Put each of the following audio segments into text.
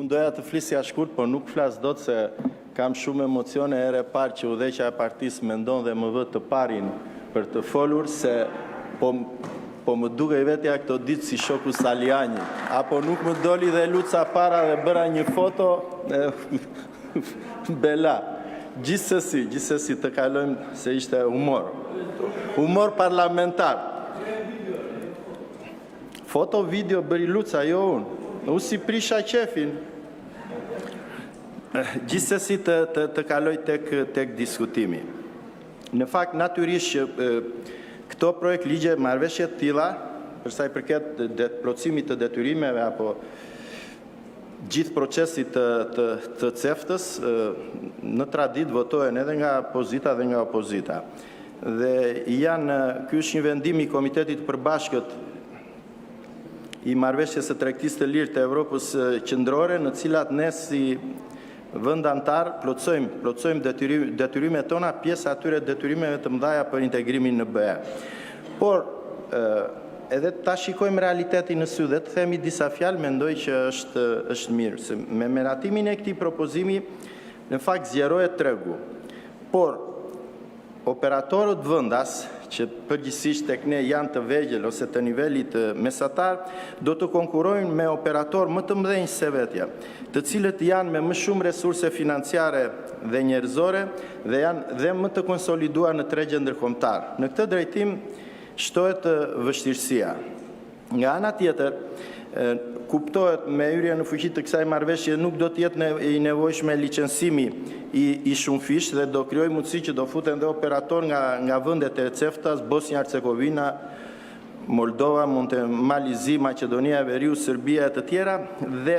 Unë doja të flisja shkurt, por nuk flas dot se kam shumë emocione ere parë që udhëheqja e partisë mendon dhe më vë të parin për të folur se po më duke i vetja këto ditë si shoku Saliani, apo nuk më doli dhe luca para dhe bëra një foto bela. Gjithsesi të kalojmë se ishte humor parlamentar. Foto video bëri luca, jo unë si prisha qefin. Gjithsesi të kaloj tek diskutimi. Në fakt, natyrisht që këto projekt ligje marrëveshje të tilla, për sa i përket plotësimit të detyrimeve apo gjithë procesit të CEFT-ës, në tradit votohen edhe nga pozita dhe nga opozita. Dhe ky është një vendim i Komitetit të Përbashkët i marrëveshjes së tregtisë të lirë të Evropës qendrore, në cilat ne si vend antar plotësojmë detyrimet tona, pjesë atyre detyrimeve të mëdha për integrimin në BE. Por edhe ta shikojmë realitetin në sy dhe të themi disa fjalë, mendoj që është mirë, se me meratimin e këtij propozimi në fakt zgjerohet tregu. Por operatorët vendas që përgjithsisht tek ne janë të vegjël ose të nivelit mesatar, do të konkurrojnë me operatorë më të mëdhenj se vetja, të cilët janë me më shumë resurse financiare dhe njerëzore dhe janë dhe më të konsoliduar në tregje ndërkombëtar. Në këtë drejtim shtohet vështirësia. Nga ana tjetër, kuptohet me hyrje në fuqi të kësaj marrëveshje nuk do të jetë i nevojshme licencimi i shumë fish dhe do krijojë mundësi që do futen dhe operator nga vendet e CEFTA-s, Bosnia-Hercegovina, Moldova, Malizi, Maqedonia e Veriut, Serbia e të tjera, dhe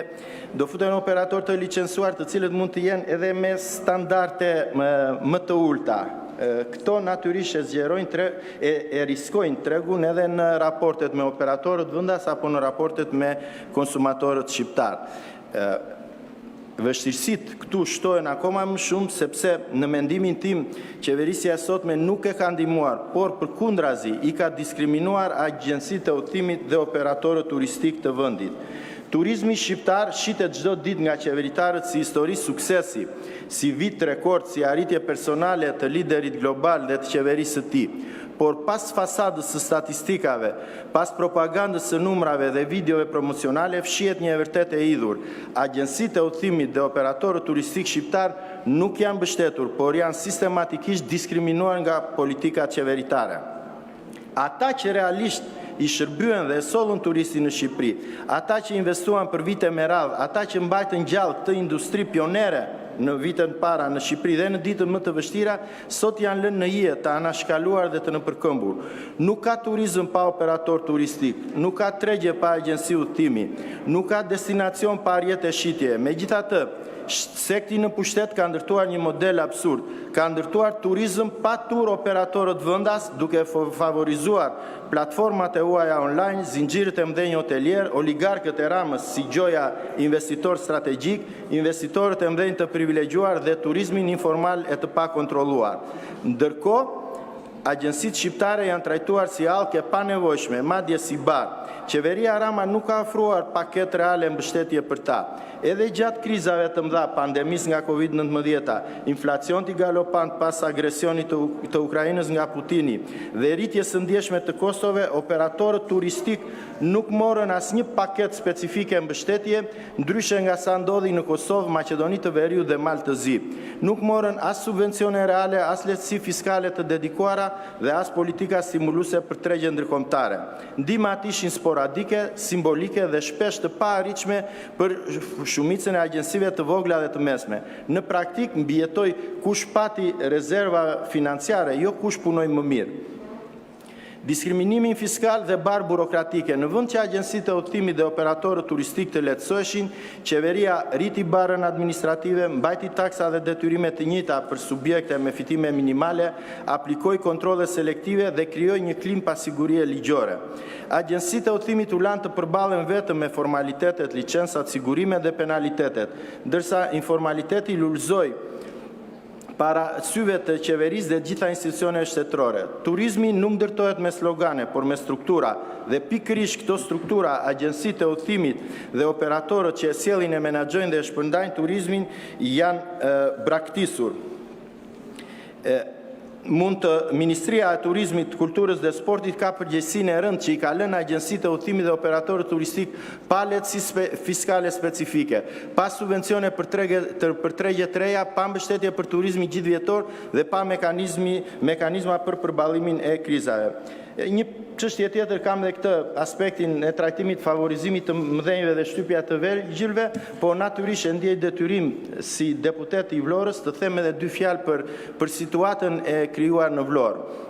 do futen operator të licencuar të cilët mund të jenë edhe me standarde më të ulta. Këto natyrisht e zgjerojnë e riskojnë tregun edhe në raportet me operatorët vendas apo në raportet me konsumatorët shqiptarë. Vështirësitë këtu shtohen akoma më shumë sepse në mendimin tim qeverisja e sotme nuk e ka ndihmuar, por përkundrazi i ka diskriminuar agjencitë e udhëtimit dhe operatorët turistik të vendit. Turizmi shqiptar shitet çdo ditë nga qeveritarët si histori suksesi, si vit rekord, si arritje personale të liderit global dhe të qeverisë së tij. Por pas fasadës së statistikave, pas propagandës së numrave dhe videove promocionale, fshihet një e vërtet e idhur. Agjencitë e udhëtimit dhe operatorët turistik shqiptar nuk janë mbështetur, por janë sistematikisht diskriminuar nga politika qeveritare. Ata që realisht i shërbyen dhe sollën turistin në Shqipëri, ata që investuan për vite me radhë, ata që mbajtën gjallë këtë industri pionere në vitën para në Shqipëri dhe në ditën më të vështira, sot janë lënë në hije, të anashkaluar dhe të nëpërkëmbur. Nuk ka turizëm pa operator turistik, nuk ka tregje pa agjenci udhëtimi, nuk ka destinacion pa rrjetë e shitje. Megjithatë, sekti në pushtet ka ndërtuar një model absurd, ka ndërtuar turizëm pa tur operatorët vendas, duke favorizuar platformat e huaja online, zinxhirët e mëdhenj hotelier, oligarkët e ramës si Gjoja investitor strategjik, investitorët e mëdhenj të privilegjuar dhe turizmin informal e të pa kontrolluar. Ndërkohë, agjencitë shqiptare janë trajtuar si hallke pa nevojshme, madje si barë. Qeveria Rama nuk ka ofruar paket reale mbështetje për ta. Edhe gjatë krizave të mëdha, pandemisë nga Covid-19, inflacion të galopant pas agresionit të Ukrainës nga Putini dhe rritjes së ndjeshme të kostove, operatorët turistik nuk morën asnjë paket specifike mbështetje, ndryshe nga sa ndodhi në Kosovë, Maqedoni të Veriut dhe Malë të Zi. Nuk morën as subvencione reale, as lehtësi fiskale të dedikuara dhe as politika stimuluese për tregje ndërkombëtare. Ndihmat ishin sporadike, simbolike dhe shpesh të paarritshme për shumicën e agjencive të vogla dhe të mesme. Në praktik mbijetoi kush pati rezerva financiare, jo kush punoi më mirë. Diskriminimin fiskal dhe barë burokratike. Në vend që agjencitë e udhëtimit dhe operatorët turistik të lehtësoheshin, qeveria rriti barën administrative, mbajti taksa dhe detyrime të njëjta për subjekte me fitime minimale, aplikoi kontrolle selektive dhe krijoi një klim pasigurie ligjore. Agjencitë e udhëtimit u lanë të përballen vetëm me formalitetet, licencat, sigurimet dhe penalitetet, ndërsa informaliteti lulëzoi para syve të qeverisë dhe gjitha institucioneve shtetërore. Turizmi nuk ndërtohet me slogane, por me struktura, dhe pikërisht këto struktura, agjensitë e udhëtimit dhe operatorët që sjellin e menaxhojnë dhe shpërndajnë turizmin janë braktisur. Ministria e Turizmit, Kulturës dhe Sportit ka përgjegjësinë e rëndë që i ka lënë agjensitë e udhëtimit dhe operatorët turistik pa lehtësi fiskale specifike, pa subvencione për tregje të reja, pa mbështetje për turizmin gjithvjetor dhe pa mekanizma për përballimin e krizave. Një çështje tjetër kam dhe këtë aspektin e trajtimit favorizimit të mëdhenjve dhe shtypja të vegjëlve, po natyrisht e ndjej detyrim si deputet i Vlorës të them edhe dy fjalë për situatën e krijuar në Vlorë.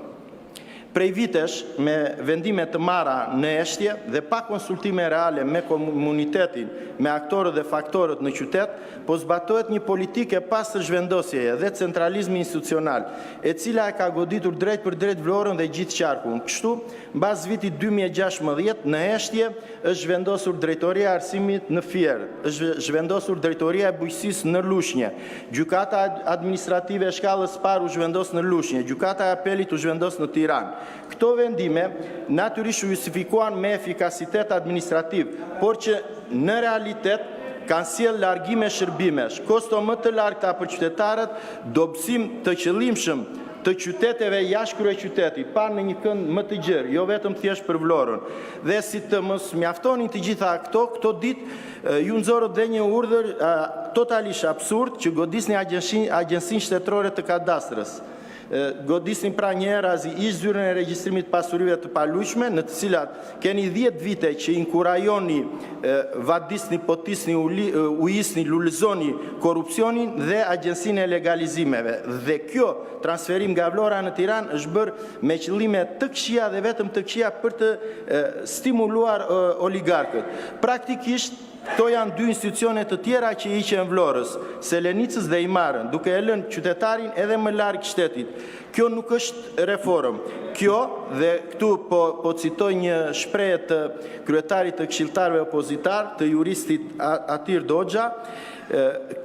Prej vitesh, me vendime të marra në eshtje dhe pa konsultime reale me komunitetin, me aktorët dhe faktorët në qytet, po zbatohet një politike pas të zhvendosjeje dhe centralizmi institucional, e cila e ka goditur drejt për drejt Vlorën dhe gjithë qarkun. Kështu, mbas vitit 2016, në eshtje është zhvendosur drejtoria e arsimit në Fier, është zhvendosur drejtoria e bujqësisë në Lushnjë, gjykata administrative e shkallës parë u zhvendos në Lushnjë, gjykata e apelit u zhvendos në Tiranë. Këto vendime natyrisht u justifikuan me efikasitet administrativ, por që në realitet kanë sjellë largime shërbimesh, kosto më të largta për qytetarët, dobësim të qëllimshëm të qyteteve jashtë kryeqytetit, pa në një kënd më të gjerë, jo vetëm thjesht për Vlorën. Dhe si të mos mjaftonin të gjitha këto ditë ju nxorët dhe një urdhër totalisht absurd që godisni agjensinë shtetërore të kadastrës. Godisni pra një erazi ish zyrën e regjistrimit pasurive të paluajshme, në të cilat keni 10 vite që inkurajoni, vadisni, potisni, ujisni, lulëzoni korupcionin dhe agjensinë e legalizimeve. Dhe kjo transferim nga Vlora në Tiranë është bërë me qëllime të këqija dhe vetëm të këqija për të stimuluar oligarkët. Praktikisht, këto janë dy institucione të tjera që i hiqen Vlorës, Selenicës dhe Imarën, duke e lënë qytetarin edhe më larg shtetit. Kjo nuk është reform. Kjo, dhe këtu po citoj një shprehje të kryetarit të këshilltarëve opozitar, të juristit Atir Doxha,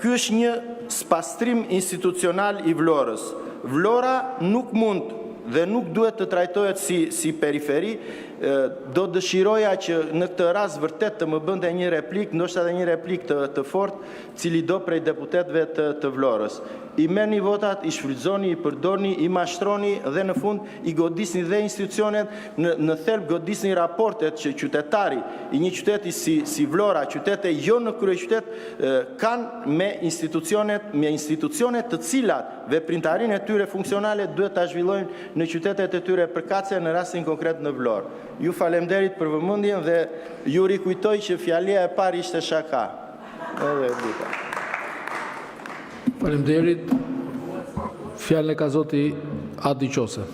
ky është një spastrim institucional i Vlorës. Vlora nuk mund dhe nuk duhet të trajtohet si periferi. Do dëshiroja që në këtë rast vërtet të më bënte një replik, ndoshta edhe një replik të fortë, cili do prej deputetëve të Vlorës. I merrni votat, i shfrytëzoni, i përdorni, i mashtroni dhe në fund i godisni dhe institucionet, në thelb godisni raportet që qytetari i një qyteti si Vlora, qytete jo në kryeqytet, kanë me institucionet të cilat veprimtarinë e tyre funksionale duhet ta zhvillojnë në qytetet e tyre përkatëse, në rastin konkret në Vlorë. Ju falemderit për vëmendjen dhe ju rikujtoj që fjalia e parë ishte shaka. Falemderit. Fjalën e ka zoti Adi Qose.